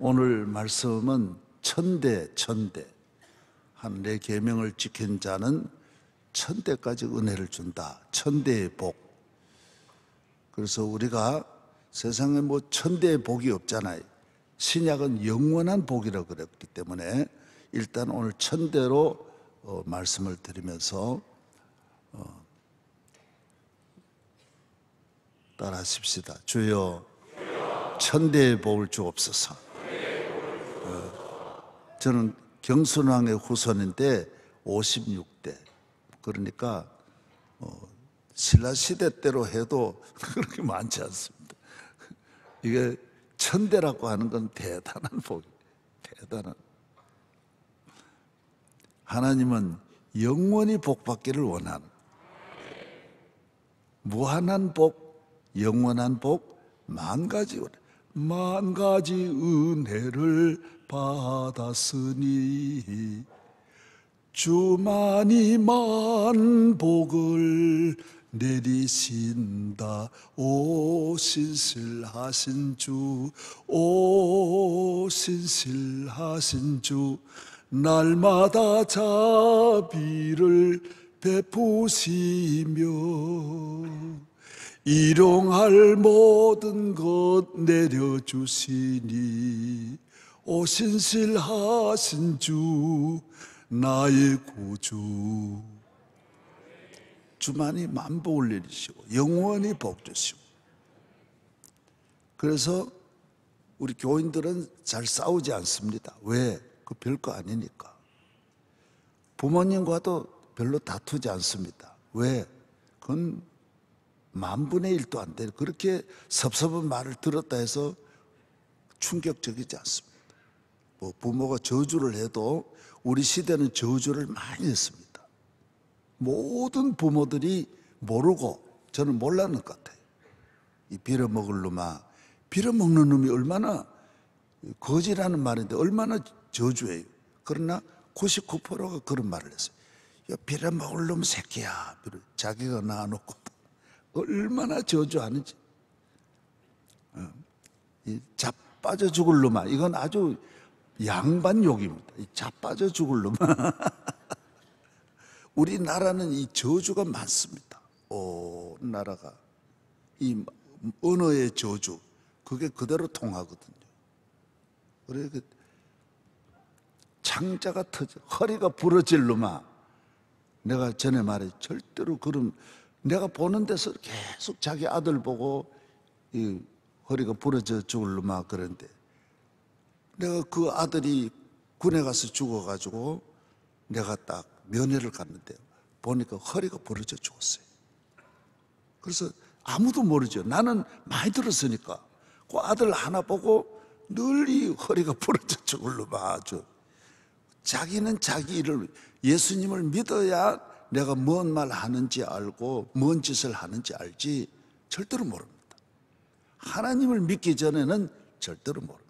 오늘 말씀은 천대 한 내 계명을 지킨 자는 천대까지 은혜를 준다. 천대의 복. 그래서 우리가 세상에 뭐 천대의 복이 없잖아요. 신약은 영원한 복이라고 그랬기 때문에 일단 오늘 천대로 말씀을 드리면서 따라하십시다. 주여 천대의 복을 주옵소서. 저는 경순왕의 후손인데 56대. 그러니까 신라시대 때로 해도 그렇게 많지 않습니다. 이게 천대라고 하는 건 대단한 복이에요. 대단한. 하나님은 영원히 복받기를 원하는, 무한한 복, 영원한 복, 만 가지 은혜를 받았으니 주만이 만 복을 내리신다. 오 신실하신 주, 오 신실하신 주, 날마다 자비를 베푸시며 일용할 모든 것 내려주시니 오 신실하신 주, 나의 구주. 주만이 만복을 내리시고 영원히 복 주시고. 그래서 우리 교인들은 잘 싸우지 않습니다. 왜? 그 별거 아니니까. 부모님과도 별로 다투지 않습니다. 왜? 그건 10,000분의 1도 안 돼요. 그렇게 섭섭한 말을 들었다 해서 충격적이지 않습니다. 뭐 부모가 저주를 해도 우리 시대는 저주를 많이 했습니다. 모든 부모들이 모르고, 저는 몰랐는 것 같아요. 이 빌어먹을 놈아. 빌어먹는 놈이 얼마나, 거지라는 말인데 얼마나 저주해요. 그러나 99%가 그런 말을 했어요. 야, 빌어먹을 놈 새끼야. 자기가 낳아놓고 얼마나 저주하는지. 이 자빠져 죽을 놈아. 이건 아주 양반욕입니다. 이 자빠져 죽을 놈아. 우리나라는 이 저주가 많습니다. 온 나라가 이 언어의 저주, 그게 그대로 통하거든요. 그래 그 창자가 터져 허리가 부러질 놈아. 내가 전에 말해 절대로 그런, 내가 보는 데서 계속 자기 아들 보고 이 허리가 부러져 죽을 놈아 그런데, 내가 그 아들이 군에 가서 죽어가지고 내가 딱 면회를 갔는데 보니까 허리가 부러져 죽었어요. 그래서 아무도 모르죠. 나는 많이 들었으니까. 그 아들 하나 보고 늘 이 허리가 부러져 죽을 놈아. 아주 자기는 자기 일을, 예수님을 믿어야 내가 뭔 말 하는지 알고 뭔 짓을 하는지 알지 절대로 모릅니다. 하나님을 믿기 전에는 절대로 모릅니다.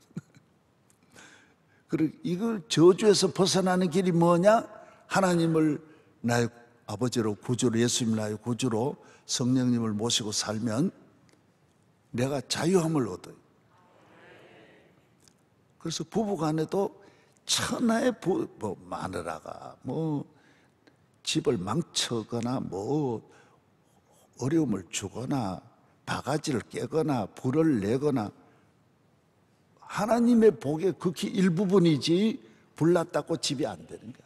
그리고 이걸 저주에서 벗어나는 길이 뭐냐? 하나님을 나의 아버지로, 구주로, 예수님 나의 구주로 성령님을 모시고 살면 내가 자유함을 얻어요. 그래서 부부간에도 천하의 마누라가 뭐 집을 망쳐거나 뭐 어려움을 주거나 바가지를 깨거나 불을 내거나, 하나님의 복의 극히 일부분이지 불났다고 집이 안 되는 거야.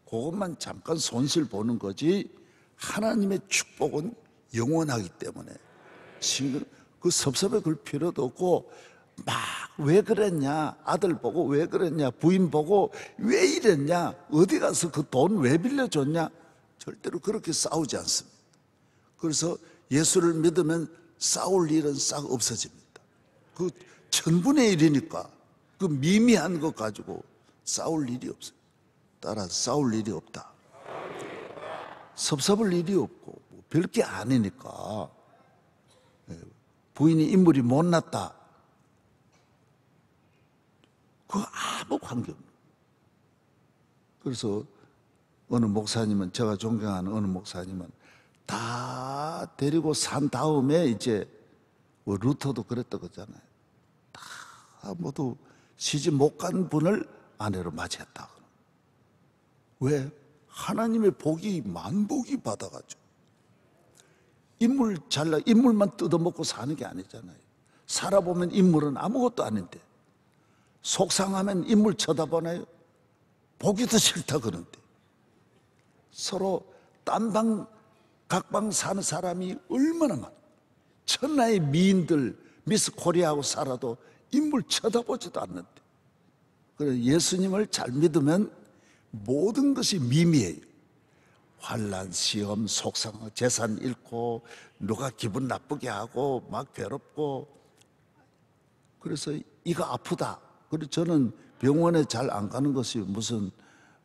그것만 잠깐 손실 보는 거지 하나님의 축복은 영원하기 때문에 그 섭섭해 그 필요도 없고, 막 왜 그랬냐, 아들 보고 왜 그랬냐, 부인 보고 왜 이랬냐, 어디 가서 그 돈 왜 빌려줬냐, 절대로 그렇게 싸우지 않습니다. 그래서 예수를 믿으면 싸울 일은 싹 없어집니다. 그 1000분의 1이니까 그 미미한 것 가지고 싸울 일이 없어요. 따라서 싸울 일이 없다. 섭섭할 일이 없고 별게 아니니까. 부인이 인물이 못났다, 그거 아무 관계없는. 그래서 어느 목사님은, 제가 존경하는 어느 목사님은 다 데리고 산 다음에 이제 루터도 그랬다 그러잖아요. 다 모두 시집 못 간 분을 아내로 맞이했다. 왜? 하나님의 복이 만복이 받아가지고. 인물 잘나 인물만 뜯어먹고 사는 게 아니잖아요. 살아보면 인물은 아무것도 아닌데 속상하면 인물 쳐다보나요? 보기도 싫다 그러는데 서로 딴방 각방 사는 사람이 얼마나 많아. 천하의 미인들 미스 코리아하고 살아도 인물 쳐다보지도 않는데. 그래서 예수님을 잘 믿으면 모든 것이 미미해요. 환난, 시험, 속상하고 재산 잃고 누가 기분 나쁘게 하고 막 괴롭고. 그래서 이가 아프다. 그래서 저는 병원에 잘 안 가는 것이 무슨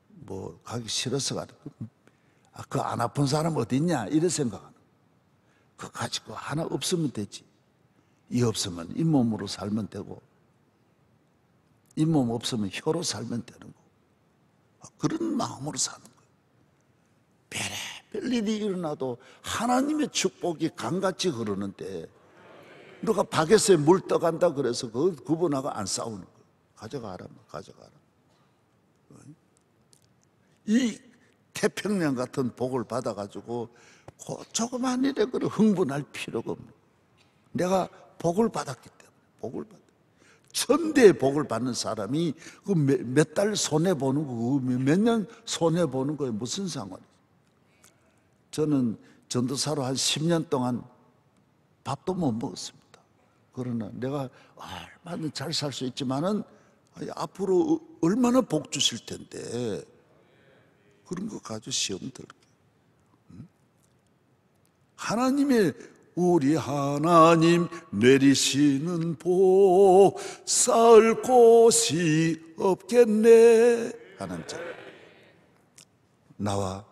뭐 가기 싫어서 가는 거. 그 안 아픈 사람 어디 있냐 이래 생각하는. 그거 가지고 하나 없으면 되지. 이 없으면 잇몸으로 살면 되고 잇몸 없으면 혀로 살면 되는 거고. 그런 마음으로 사는 거예요. 별일이 일어나도 하나님의 축복이 강같이 흐르는데 누가 바게스에 물 떠간다 그래서 그분하고 안 싸우는 거예요. 가져가라 가져가라. 이 태평양 같은 복을 받아가지고 그 조그만 일에 그래 흥분할 필요가 없는 거예요. 내가 복을 받았기 때문에. 복을 받아. 천대의 복을 받는 사람이 그 몇 달 손해보는 거, 몇 년 손해보는 거에 무슨 상관이에요? 저는 전도사로 한 10년 동안 밥도 못 먹었습니다. 그러나 내가 얼마나 잘 살 수 있지만은 앞으로 얼마나 복 주실 텐데 그런 거 가지고 시험 들게. 하나님의 우리 하나님 내리시는 복 쌓을 곳이 없겠네 하는 자. 나와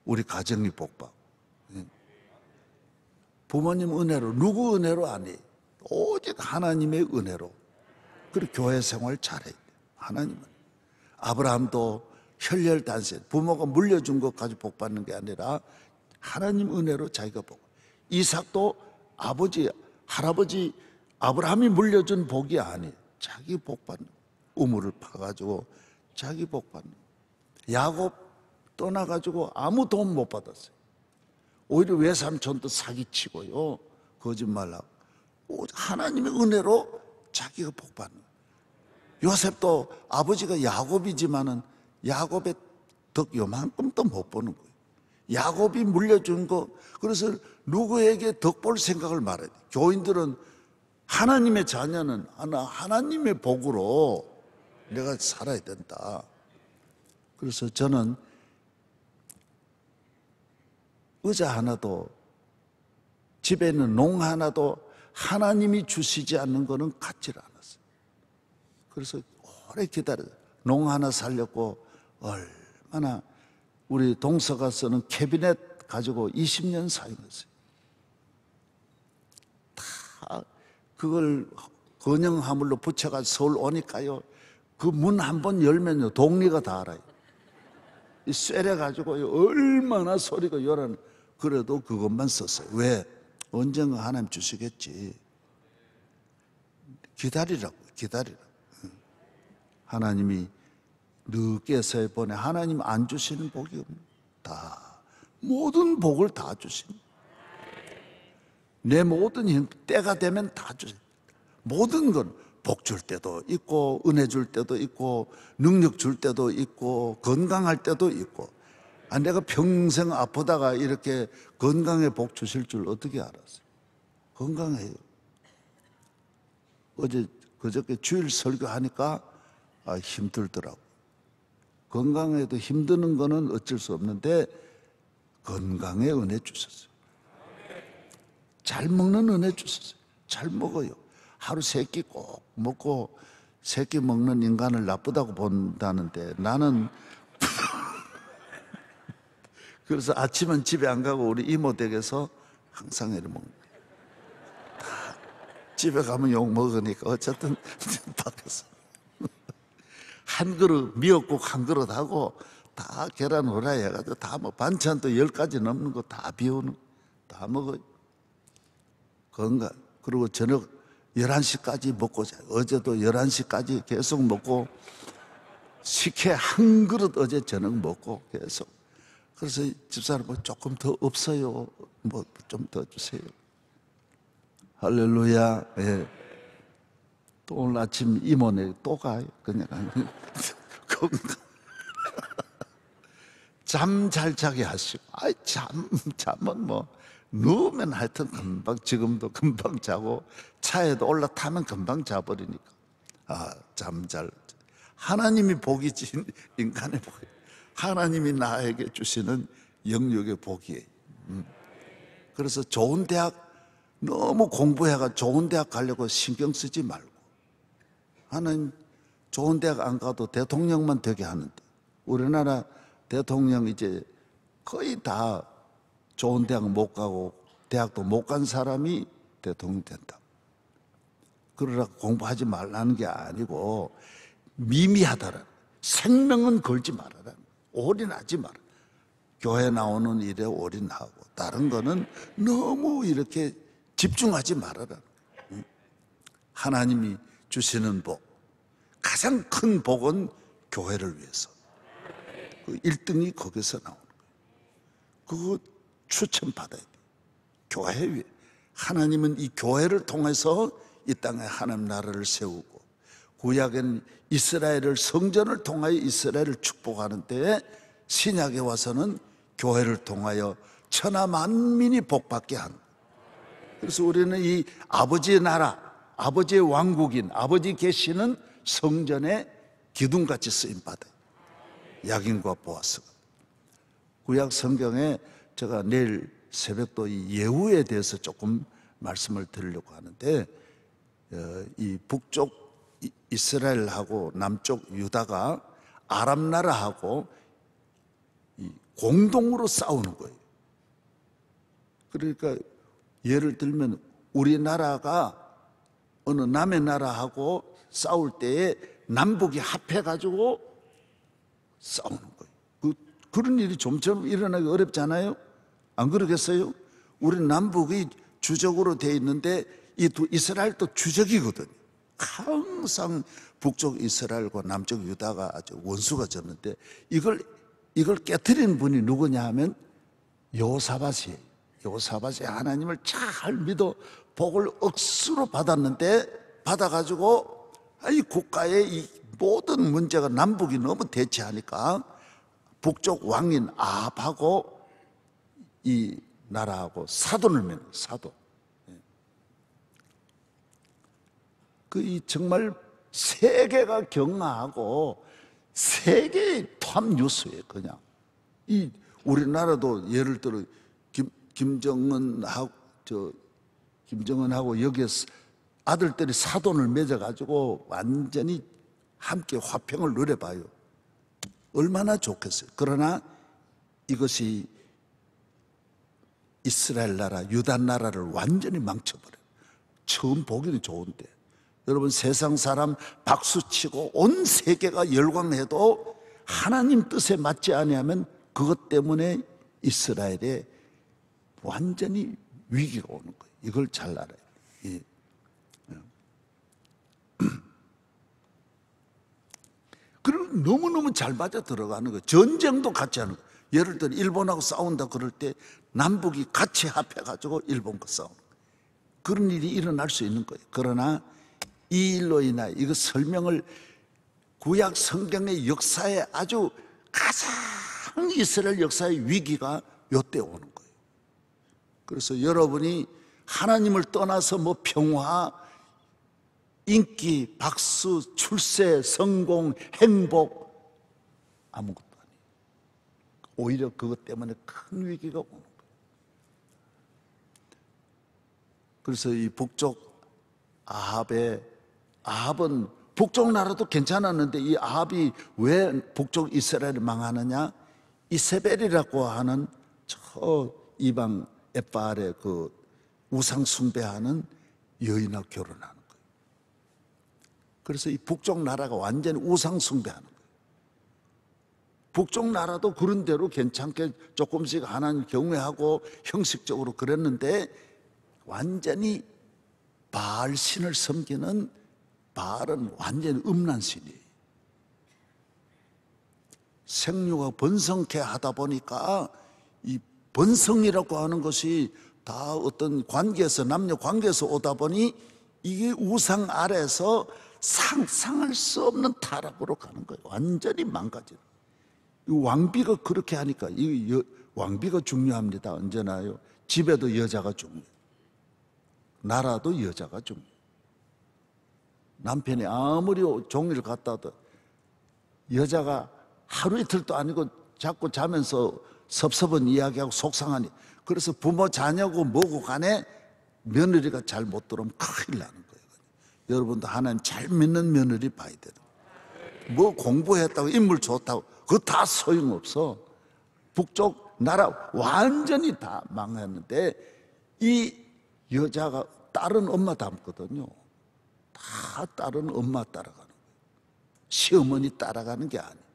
우리 가정이 복받고 부모님 은혜로 누구 은혜로 아니 오직 하나님의 은혜로. 그리고 교회 생활 잘해야 돼. 하나님은. 아브라함도 혈혈단신 부모가 물려준 것 가지고 복받는 게 아니라 하나님 은혜로 자기가 복. 이삭도 아버지 할아버지 아브라함이 물려준 복이 아니 자기 복받는. 우물을 파가지고 자기 복받는. 야곱 떠나가지고 아무 도움 못 받았어요. 오히려 외삼촌도 사기치고요 거짓말하고 하나님의 은혜로 자기가 복받는. 요셉도 아버지가 야곱이지만은 야곱의 덕 요만큼도 못 보는 거예요. 야곱이 물려준 거. 그래서 누구에게 덕 볼 생각을 말해야 돼. 교인들은 하나님의 자녀는 하나님의 복으로 내가 살아야 된다. 그래서 저는 의자 하나도 집에 있는 농 하나도 하나님이 주시지 않는 거는 갖지를 않았어요. 그래서 오래 기다려요. 농 하나 살렸고 얼마나 우리 동서가 쓰는 캐비넷 가지고 20년 사용했어요. 다 그걸 건영화물로 붙여가지고 서울 오니까요 그 문 한 번 열면요 동리가 다 알아요. 쇠려가지고 얼마나 소리가 요란. 그래도 그것만 썼어요. 왜? 언젠가 하나님 주시겠지. 기다리라고. 하나님이 늦게서 보내. 하나님 안 주시는 복이 없는. 다 모든 복을 다 주십니다. 내 모든 힘 때가 되면 다 주세요. 모든 건 복 줄 때도 있고 은혜 줄 때도 있고 능력 줄 때도 있고 건강할 때도 있고. 내가 평생 아프다가 이렇게 건강에 복 주실 줄 어떻게 알았어요? 건강해요. 그저께 주일 설교하니까 힘들더라고. 건강에도 힘드는 거는 어쩔 수 없는데 건강에 은혜 주셨어요. 잘 먹는 은혜 주셨어요. 잘 먹어요. 하루 3끼 꼭 먹고 3끼 먹는 인간을 나쁘다고 본다는데 나는 그래서 아침은 집에 안 가고 우리 이모 댁에서 항상 이렇게 먹는 거예요. 집에 가면 욕 먹으니까 어쨌든 밖에서 한 그릇 미역국 한 그릇 하고 다 계란 후라이 해가지고 다 뭐 반찬도 10가지 넘는 거 다 비우는 다 먹어요. 건강. 그리고 저녁 11시까지 먹고 자요. 어제도 11시까지 계속 먹고 식혜 한 그릇 어제 저녁 먹고 계속. 그래서 집사람 뭐 조금 더 없어요. 뭐 좀 더 주세요. 할렐루야. 예. 또 오늘 아침 임원회 또 가요. 그냥 잠 잘 자게 하시고. 아이 잠은 뭐 누우면 하여튼 금방, 지금도 금방 자고 차에도 올라타면 금방 자버리니까. 잠 잘. 하나님이 복이지 인간의 복이. 하나님이 나에게 주시는 영역의 복이에요. 그래서 좋은 대학 너무 공부해가 좋은 대학 가려고 신경 쓰지 말고, 하나님 좋은 대학 안 가도 대통령만 되게 하는데, 우리나라 대통령 이제 거의 다 좋은 대학 못 가고 대학도 못 간 사람이 대통령 된다. 그러라고 공부하지 말라는 게 아니고, 미미하다라. 생명은 걸지 말아라. 올인하지 마라. 교회 나오는 일에 올인하고 다른 거는 너무 이렇게 집중하지 말아라. 하나님이 주시는 복, 가장 큰 복은 교회를 위해서. 그 1등이 거기서 나오는 거예요. 그거 추천받아야 돼요. 교회 위에. 하나님은 이 교회를 통해서 이 땅에 하나님 나라를 세우고, 구약에는 이스라엘을, 성전을 통하여 이스라엘을 축복하는 때에 신약에 와서는 교회를 통하여 천하 만민이 복받게 하는. 그래서 우리는 이 아버지의 나라, 아버지의 왕국인, 아버지 계시는 성전에 기둥같이 쓰임받아요. 약인과 보아스가. 구약 성경에 제가 내일 새벽도 이 예후에 대해서 조금 말씀을 드리려고 하는데, 이 북쪽 이스라엘하고 남쪽 유다가 아람 나라하고 공동으로 싸우는 거예요. 그러니까 예를 들면 우리나라가 어느 남의 나라하고 싸울 때에 남북이 합해가지고 싸우는 거예요. 그런 일이 좀처럼 일어나기 어렵잖아요. 안 그러겠어요? 우리 남북이 주적으로 돼 있는데 이 이스라엘도 주적이거든요. 항상 북쪽 이스라엘과 남쪽 유다가 아주 원수가 졌는데, 이걸 깨트리는 분이 누구냐 하면 여호사밧이에요. 여호사밧이 하나님을 잘 믿어 복을 억수로 받았는데, 받아가지고 이 국가의 이 모든 문제가 남북이 너무 대치하니까 북쪽 왕인 아합하고 이 나라하고 사돈을 맺는, 사돈. 이 정말 세계가 경하하고 세계의 탑 뉴스예요. 그냥 이 우리나라도 예를 들어 김정은하고 여기에 아들들이 사돈을 맺어가지고 완전히 함께 화평을 누려봐요. 얼마나 좋겠어요. 그러나 이것이 이스라엘 나라, 유다 나라를 완전히 망쳐버려요. 처음 보기는 좋은데, 여러분 세상 사람 박수치고 온 세계가 열광해도 하나님 뜻에 맞지 아니하면 그것 때문에 이스라엘에 완전히 위기가 오는 거예요. 이걸 잘 알아요. 예. 그리고 너무너무 잘 맞아 들어가는 거예요. 전쟁도 같이 하는 거예요. 예를 들어 일본하고 싸운다 그럴 때 남북이 같이 합해가지고 일본과 싸우는 거예요. 그런 일이 일어날 수 있는 거예요. 그러나 이 일로 인하여 이거 설명을 구약 성경의 역사에 아주 가장 이스라엘 역사의 위기가 요때 오는 거예요. 그래서 여러분이 하나님을 떠나서 뭐 평화, 인기, 박수, 출세, 성공, 행복 아무것도 아니에요. 오히려 그것 때문에 큰 위기가 오는 거예요. 그래서 이 북쪽 아합은 북쪽 나라도 괜찮았는데 이 아합이 왜 북쪽 이스라엘을 망하느냐? 이세벨이라고 하는 저 이방 에바알의 그 우상 숭배하는 여인하고 결혼하는 거예요. 그래서 이 북쪽 나라가 완전히 우상 숭배하는 거예요. 북쪽 나라도 그런 대로 괜찮게 조금씩 하나님 경외하고 형식적으로 그랬는데 완전히 바알 신을 섬기는 바알은 완전히 음란 신이에요. 생육가 번성케 하다 보니까 이 번성이라고 하는 것이 다 어떤 관계에서, 남녀 관계에서 오다 보니 이게 우상 아래에서 상상할 수 없는 타락으로 가는 거예요. 완전히 망가져요. 왕비가 그렇게 하니까, 왕비가 중요합니다. 언제나요. 집에도 여자가 중요해요. 나라도 여자가 중요해요. 남편이 아무리 종일 갔다 와도 여자가 하루 이틀도 아니고 자꾸 자면서 섭섭한 이야기하고 속상하니, 그래서 부모 자녀고 뭐고 간에 며느리가 잘 못 들어오면 큰일 나는 거예요. 여러분도 하나님 잘 믿는 며느리 봐야 돼요. 뭐 공부했다고 인물 좋다고 그거 다 소용없어. 북쪽 나라 완전히 다 망했는데 이 여자가 딸은 엄마 닮거든요. 다 딸은 엄마 따라가는 거예요. 시어머니 따라가는 게 아니에요.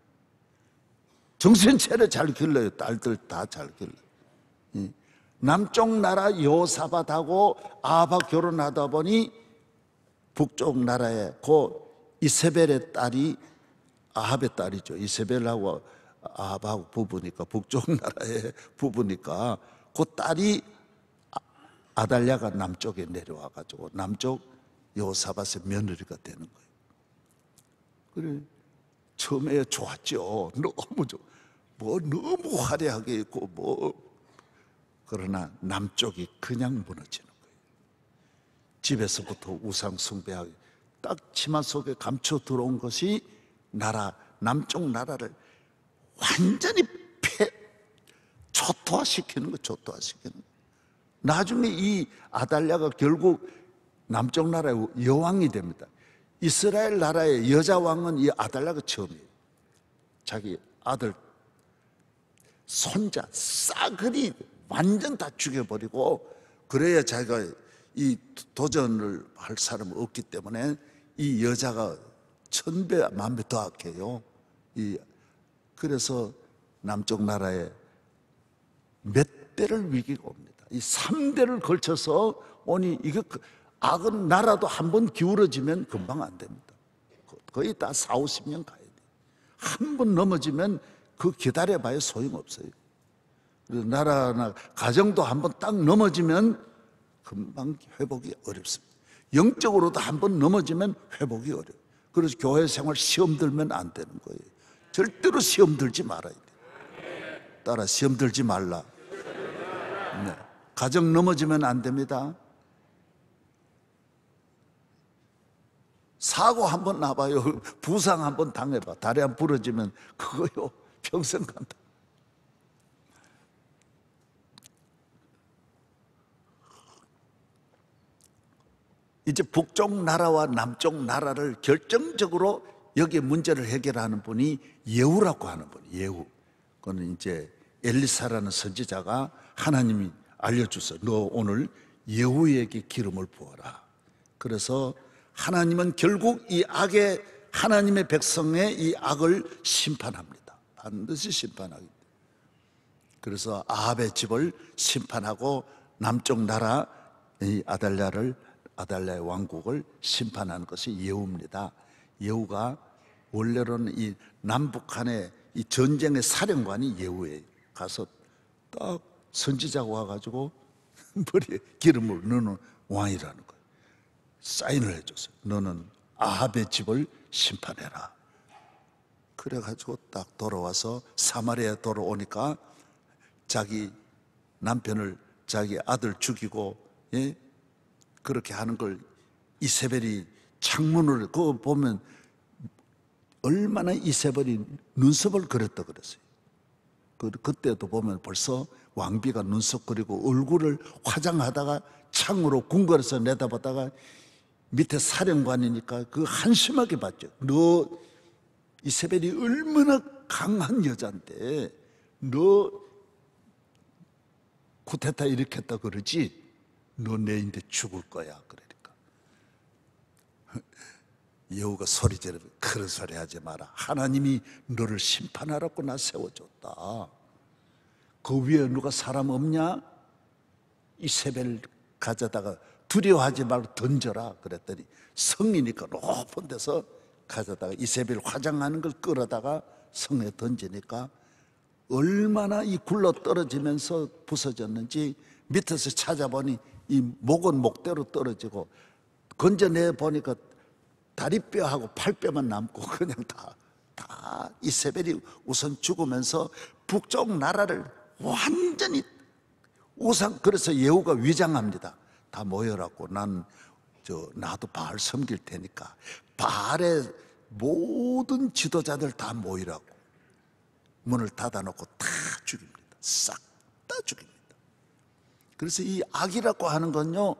정신 차려 잘 길러요. 딸들 다 잘 길러요. 남쪽 나라 여호사밧하고 아합 결혼하다 보니 북쪽 나라에 그 이세벨의 딸이 아합의 딸이죠. 이세벨하고 아합하고 부부니까, 북쪽 나라의 부부니까 그 딸이 아달랴가 남쪽에 내려와 가지고 남쪽 여호사밧의 며느리가 되는 거예요. 그래, 처음에 좋았죠. 너무 좋아. 뭐 너무 화려하게 있고 뭐. 그러나 남쪽이 그냥 무너지는 거예요. 집에서부터 우상 숭배하기, 딱 치마 속에 감춰 들어온 것이 남쪽 나라를 완전히 초토화시키는 거, 초토화시키는 거. 나중에 이 아달랴가 결국 남쪽 나라의 여왕이 됩니다. 이스라엘 나라의 여자 왕은 이 아달랴가 처음이에요. 자기 아들, 손자, 싸그리 완전 다 죽여버리고, 그래야 자기가 이 도전을 할 사람이 없기 때문에 이 여자가 1000배, 10,000배 더 악해요. 그래서 남쪽 나라에 몇 대를 위기가 옵니다. 이 3대를 걸쳐서 오니, 이게 악은 나라도 한번 기울어지면 금방 안 됩니다. 거의 다 4, 50년 가야 돼요. 한 번 넘어지면 그 기다려봐야 소용없어요. 나라나 가정도 한번 딱 넘어지면 금방 회복이 어렵습니다. 영적으로도 한번 넘어지면 회복이 어려워요. 그래서 교회 생활 시험 들면 안 되는 거예요. 절대로 시험 들지 말아야 돼요. 따라 시험 들지 말라. 네. 가정 넘어지면 안 됩니다. 사고 한번 나봐요. 부상 한번 당해봐. 다리 한 부러지면 그거요 평생 간다. 이제 북쪽 나라와 남쪽 나라를 결정적으로 여기에 문제를 해결하는 분이 예후라고 하는 분이, 예후. 그거는 이제 엘리사라는 선지자가 하나님이 알려줬어요. 너 오늘 예후에게 기름을 부어라. 그래서 하나님은 결국 이 악의, 하나님의 백성의 이 악을 심판합니다. 반드시 심판하기. 그래서 아합의 집을 심판하고 남쪽 나라 이 아달랴의 왕국을 심판하는 것이 예후입니다. 예후가 원래로는 이 남북한의 이 전쟁의 사령관이 예후예요. 가서 딱 선지자가 와가지고 머리에 기름을 너는 왕이라는 거예요. 사인을 해줬어요. 너는 아합의 집을 심판해라. 그래가지고 딱 돌아와서 사마리아에 돌아오니까 자기 남편을, 자기 아들 죽이고, 예? 그렇게 하는 걸 이세벨이 창문을, 그거 보면 얼마나 이세벨이 눈썹을 그렸다 그랬어요. 그때도 보면 벌써 왕비가 눈썹 그리고 얼굴을 화장하다가 창으로 궁궐에서 내다보다가 밑에 사령관이니까 그 한심하게 봤죠. 너 이세벨이 얼마나 강한 여자인데 너 쿠데타 일으켰다 그러지? 너 내인데 죽을 거야. 그러니까 예후가 소리 지르면 그런 소리 하지 마라. 하나님이 너를 심판하라고 나 세워줬다. 그 위에 누가 사람 없냐? 이세벨 가져다가 두려워하지 말고 던져라 그랬더니 성이니까 높은 데서 가져다가 이세벨 화장하는 걸 끌어다가 성에 던지니까 얼마나 이 굴러 떨어지면서 부서졌는지 밑에서 찾아보니 이 목은 목대로 떨어지고 건져내 보니까 다리뼈하고 팔뼈만 남고 그냥 다 이세벨이 우선 죽으면서 북쪽 나라를 완전히 그래서 예후가 위장합니다. 다 모여라고 나도 바알 섬길 테니까 바알의 모든 지도자들 다 모이라고 문을 닫아놓고 다 죽입니다. 싹 다 죽입니다. 그래서 이 악이라고 하는 건요,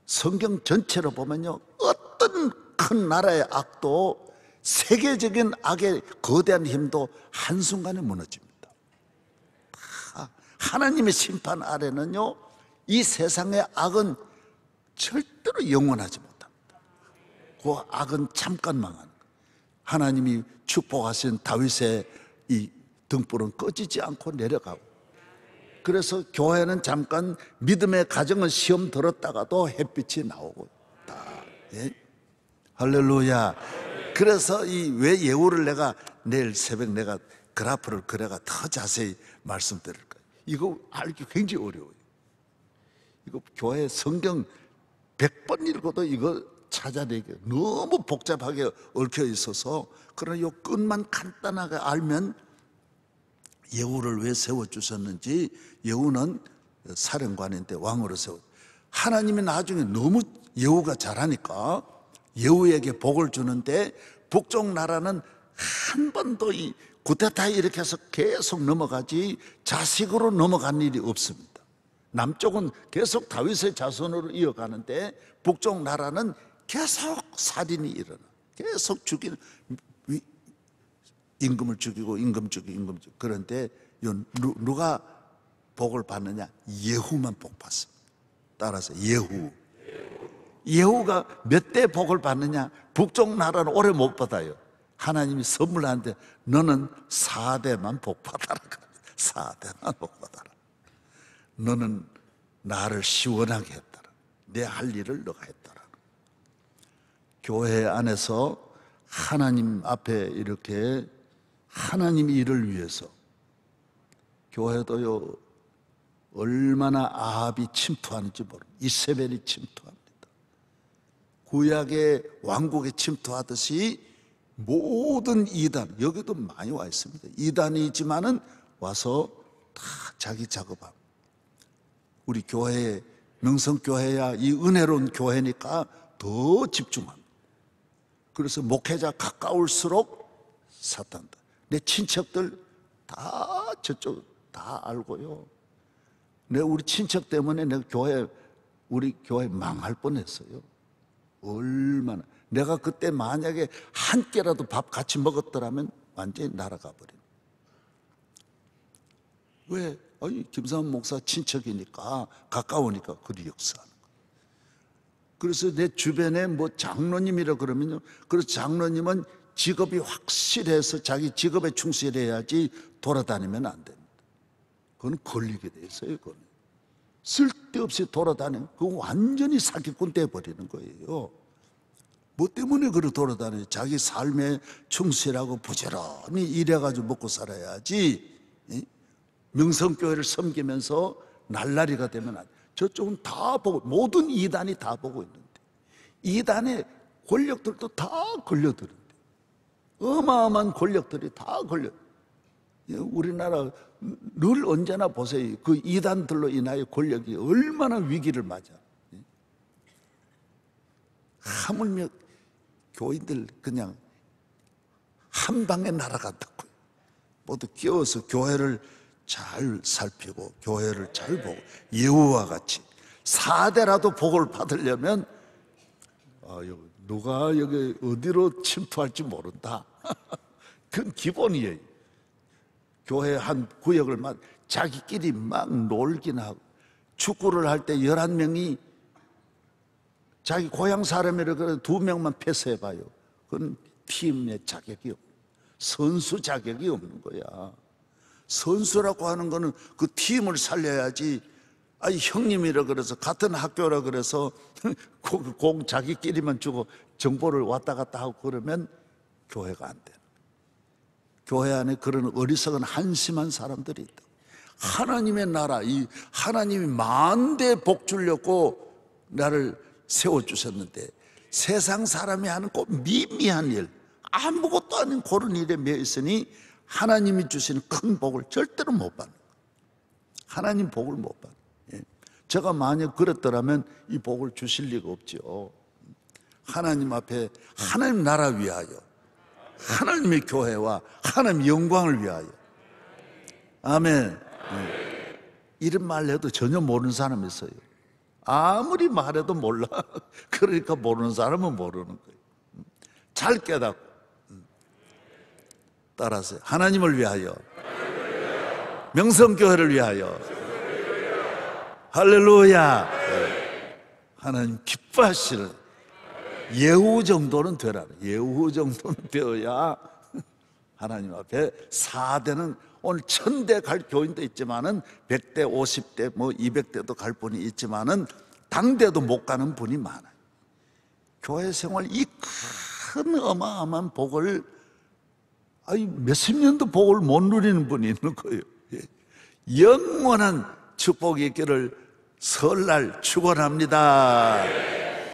성경 전체로 보면요, 어떤 큰 나라의 악도 세계적인 악의 거대한 힘도 한순간에 무너집니다. 하나님의 심판 아래는요, 이 세상의 악은 절대로 영원하지 못합니다. 그 악은 잠깐 망하는 거예요. 하나님이 축복하신 다윗의 이 등불은 꺼지지 않고 내려가고, 그래서 교회는 잠깐 믿음의 가정은 시험 들었다가도 햇빛이 나오고 예? 할렐루야. 그래서 왜 예후를 내가 내일 새벽 내가 그래프를 그래가 더 자세히 말씀드릴 거예요. 이거 알기 굉장히 어려워요. 이거 교회 성경 100번 읽어도 이거 찾아내기 너무 복잡하게 얽혀 있어서, 그러나 이 끝만 간단하게 알면 예후를 왜 세워주셨는지, 예후는 사령관인데 왕으로 하나님이 나중에 너무 예후가 잘하니까 예후에게 복을 주는데, 북쪽 나라는 한 번도 이 구테타 이렇게 해서 계속 넘어가지 자식으로 넘어간 일이 없습니다. 남쪽은 계속 다윗의 자손으로 이어가는데 북쪽 나라는 계속 살인이 일어나, 계속 죽이는, 임금을 죽이고 임금 죽이고. 그런데 누가 복을 받느냐? 예후만 복 받습니다. 따라서 예후가 몇 대 복을 받느냐? 북쪽 나라는 오래 못 받아요. 하나님이 선물하는데 너는 4대만 복 받아라. 4대만 복 받아라. 너는 나를 시원하게 했더라. 내 할 일을 너가 했더라. 교회 안에서 하나님 앞에 이렇게 하나님 일을 위해서, 교회도요 얼마나 아합이 침투하는지 모릅니다. 이세벨이 침투합니다. 구약의 왕국에 침투하듯이 모든 이단, 여기도 많이 와 있습니다. 이단이지만은 와서 다 자기 작업합니다. 우리 교회, 명성교회야 이 은혜로운 교회니까 더 집중합니다. 그래서 목회자 가까울수록 사탄다. 내 친척들 다 저쪽 다 알고요. 우리 친척 때문에 우리 교회 망할 뻔했어요. 얼마나. 내가 그때 만약에 한 끼라도 밥 같이 먹었더라면 완전히 날아가 버린. 왜? 김삼원 목사 친척이니까, 가까우니까 그리 역사하는 거예요. 그래서 내 주변에 뭐 장로님이라 그러면요, 그래서 장로님은 직업이 확실해서 자기 직업에 충실해야지 돌아다니면 안 됩니다. 그건 걸리게 돼 있어요. 그건 쓸데없이 돌아다니면 그건 완전히 사기꾼 돼버리는 거예요. 뭐 때문에 그렇게 돌아다녀요? 자기 삶에 충실하고 부지런히 일해가지고 먹고 살아야지. 명성교회를 섬기면서 날라리가 되면 안 돼. 저쪽은 다 보고, 모든 이단이 다 보고 있는데, 이단의 권력들도 다 걸려드는데, 어마어마한 권력들이 다 걸려. 우리나라 늘 언제나 보세요. 그 이단들로 인하여 권력이 얼마나 위기를 맞아. 하물며 교인들 그냥 한 방에 날아간다고요. 모두 끼어서 교회를 잘 살피고 교회를 잘 보고 예후와 같이 4대라도 복을 받으려면 누가 여기 어디로 침투할지 모른다. 그건 기본이에요. 교회 한 구역을 자기끼리 막 놀긴 하고, 축구를 할 때 11명이 자기 고향 사람이라 그래도 2명만 패스해봐요. 그건 팀의 자격이 없는, 선수 자격이 없는 거야. 선수라고 하는 거는 그 팀을 살려야지. 아니 형님이라 그래서 같은 학교라 그래서 공 자기끼리만 주고 정보를 왔다 갔다 하고 그러면 교회가 안 돼. 교회 안에 그런 어리석은 한심한 사람들이 있다. 하나님의 나라, 이 하나님이 만대 복 주려고 나를 세워주셨는데 세상 사람이 하는 꼭 미미한 일, 아무것도 아닌 그런 일에 매여 있으니 하나님이 주시는 큰 복을 절대로 못 받는 거예요. 하나님 복을 못 받는 거예요. 제가 만약 그랬더라면 이 복을 주실 리가 없죠. 하나님 앞에 하나님 나라 위하여, 하나님의 교회와 하나님의 영광을 위하여. 아멘. 이런 말 해도 전혀 모르는 사람이 있어요. 아무리 말해도 몰라. 그러니까 모르는 사람은 모르는 거예요. 잘 깨닫고 따라서 하나님을 위하여, 명성교회를 위하여. 할렐루야. 하나님 기뻐하시는 예후 정도는 되라. 예후 정도는 되어야 하나님 앞에 4대는 오늘 1000대 갈 교인도 있지만은 100대, 50대, 뭐 200대도 갈 분이 있지만은 당대도 못 가는 분이 많아요. 교회 생활 이 큰 어마어마한 복을 몇십 년도 복을 못 누리는 분이 있는 거예요. 영원한 축복이 있기를 설날 축원합니다.